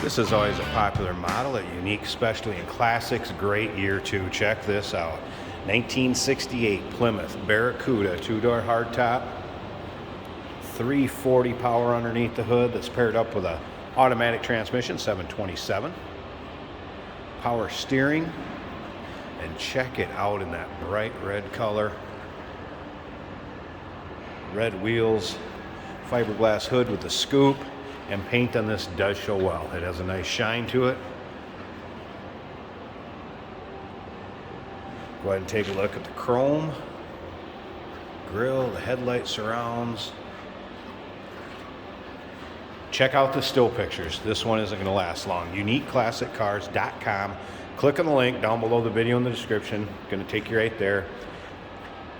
This is always a popular model, a unique, especially in classics. Great year too. Check this out. 1968 Plymouth Barracuda, two-door hardtop. 340 power underneath the hood that's paired up with a automatic transmission, 727. Power steering. And check it out in that bright red color. Red wheels, fiberglass hood with the scoop, and paint on this does show well. It has a nice shine to it. Go ahead and take a look at the chrome, grille, the headlight surrounds. Check out the still pictures. This one isn't going to last long. UniqueClassicCars.com. Click on the link down below the video in the description. Going to take you right there.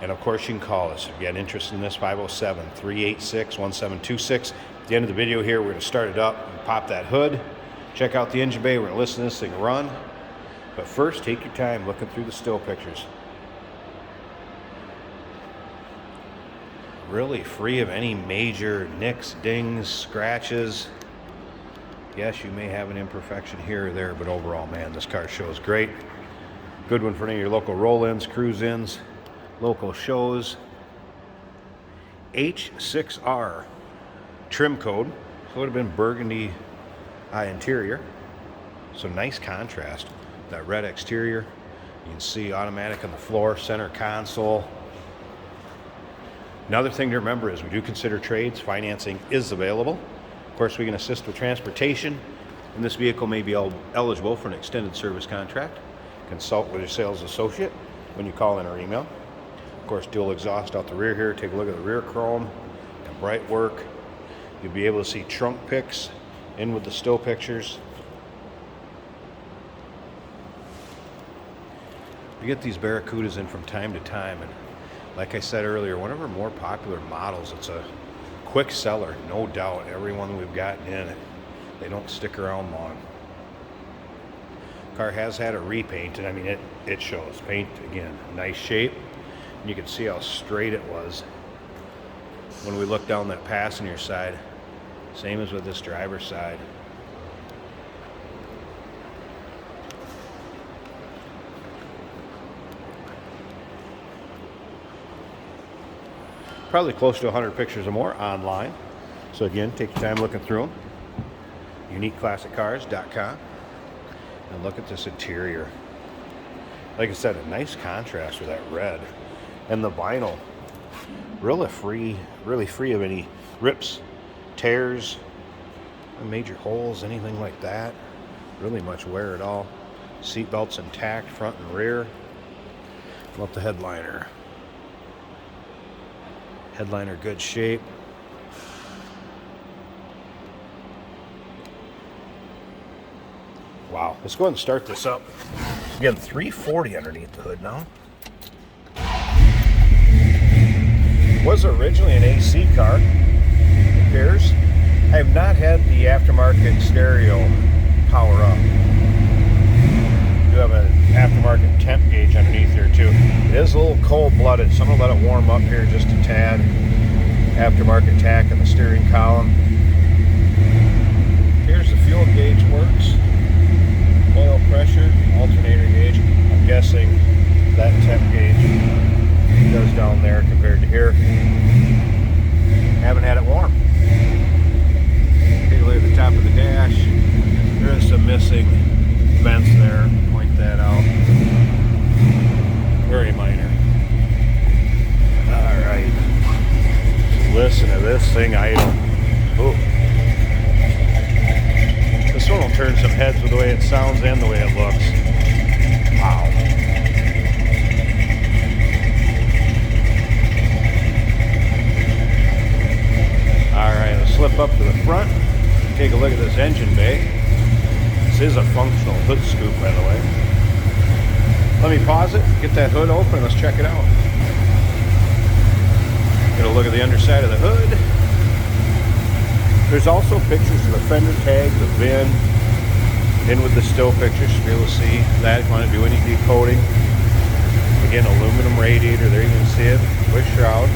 And of course, you can call us if you got interest in this, 507-386-1726. At the end of the video here, we're going to start it up and pop that hood. Check out the engine bay. We're going to listen to this thing run. But first, take your time looking through the still pictures. Really free of any major nicks, dings, scratches. Yes, you may have an imperfection here or there, but overall, man, this car shows great. Good one for any of your local roll-ins, cruise-ins, local shows. H6R trim code. So it would have been burgundy interior. So nice contrast. That red exterior. You can see automatic on the floor, center console. Another thing to remember is we do consider trades. Financing is available. Of course, we can assist with transportation, and this vehicle may be eligible for an extended service contract. Consult with your sales associate when you call in or email. Of course, dual exhaust out the rear here. Take a look at the rear chrome and bright work. You'll be able to see trunk pics in with the still pictures. We get these Barracudas in from time to time, and like I said earlier, one of our more popular models. It's a quick seller, no doubt. Everyone we've gotten in, they don't stick around long. Car has had a repaint, and I mean it shows. Paint again, nice shape. And you can see how straight it was when we look down that passenger side. Same as with this driver's side. Probably close to 100 pictures or more online. So again, take your time looking through them. UniqueClassicCars.com. And look at this interior. Like I said, a nice contrast with that red. And the vinyl, really free of any rips, tears, major holes, anything like that. Really much wear at all. Seat belts intact, front and rear. Love the headliner. Headliner, good shape. Wow, let's go ahead and start this up. Again, 340 underneath the hood now. Was originally an AC car. It appears. I have not had the aftermarket stereo power up. We do have an aftermarket temp gauge underneath here too. It is a little cold-blooded, so I'm going to let it warm up here just a tad. Aftermarket tack in the steering column. Here's the fuel gauge works. Oil pressure, alternator gauge. I'm guessing that temp gauge goes down there compared to here. Haven't had it warm. Take a look at the top of the dash. There is some missing vents there. Point that out. Very minor. Alright. Listen to this thing idle. Ooh. This one will turn some heads with the way it sounds and the way it looks. Wow. Alright, let's slip up to the front. Take a look at this engine bay. This is a functional hood scoop, by the way. Let me pause it, get that hood open, let's check it out. Get a look at the underside of the hood. There's also pictures of the fender tag, the VIN, in with the still pictures, to be able to see that if you want to do any decoding. Again, aluminum radiator, there you can see it, with shroud.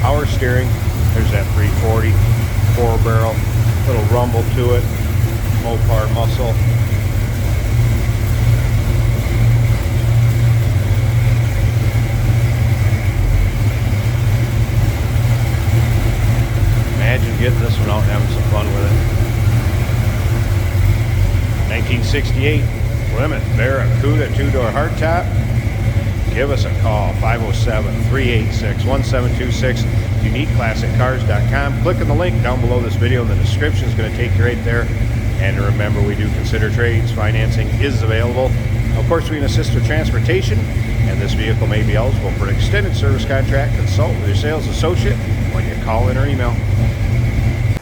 Power steering, there's that 340, 4-barrel. Little rumble to it. Mopar muscle. Imagine getting this one out and having some fun with it. 1968 Plymouth Barracuda 2-door hardtop. Give us a call, 507-386-1726, uniqueclassiccars.com. Click on the link down below this video in the description. It's going to take you right there. And remember, we do consider trades. Financing is available. Of course, we can assist with transportation, and this vehicle may be eligible for an extended service contract. Consult with your sales associate when you call in or email.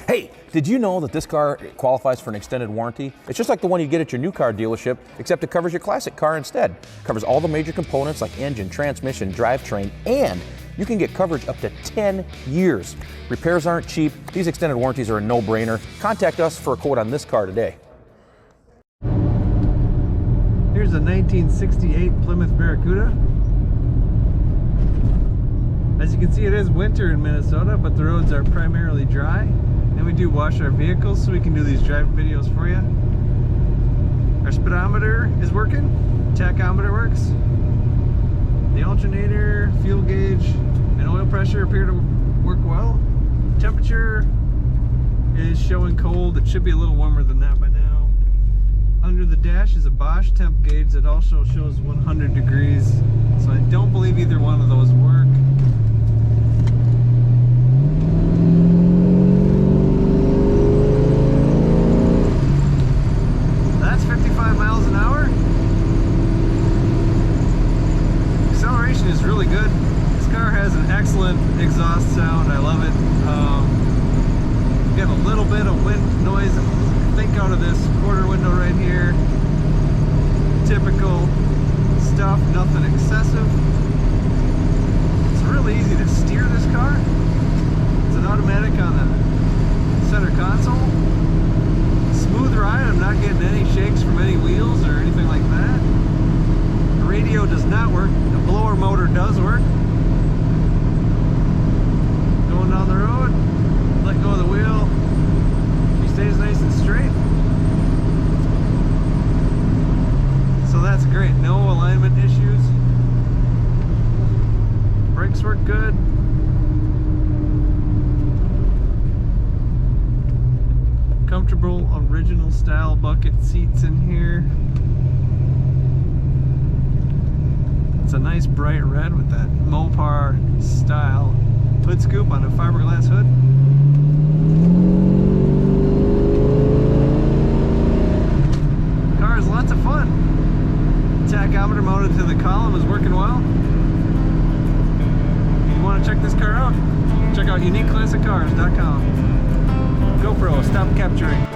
Hey, did you know that this car qualifies for an extended warranty? It's just like the one you get at your new car dealership, except it covers your classic car instead. It covers all the major components like engine, transmission, drivetrain, and you can get coverage up to 10 years. Repairs aren't cheap. These extended warranties are a no-brainer. Contact us for a quote on this car today. Here's a 1968 Plymouth Barracuda. As you can see, it is winter in Minnesota, but the roads are primarily dry. And we do wash our vehicles so we can do these driving videos for you. Our speedometer is working. Tachometer works. The alternator, fuel gauge, and oil pressure appear to work well. Temperature is showing cold. It should be a little warmer than that by now. Under the dash is a Bosch temp gauge that also shows 100 degrees. So I don't believe either one of those work. That's 55 miles an hour. Acceleration is really good. This car has an excellent exhaust sound. I love it. Get a little bit of wind noise, I think, out of this quarter window right here. Typical stuff, nothing excessive. It's really easy to steer this car. It's an automatic on the center console. Smooth ride. I'm not getting any shakes from any wheels or anything like that. The radio does not work. The blower motor does work. Going down the road, let go of the wheel. She stays nice and straight. So that's great. No alignment issues. Brakes work good. Comfortable original style bucket seats in here. It's a nice bright red with that Mopar style hood scoop on a fiberglass hood. Car is lots of fun. Tachometer mounted to the column is working well. If you want to check this car out, check out uniqueclassiccars.com. GoPro, stop capturing.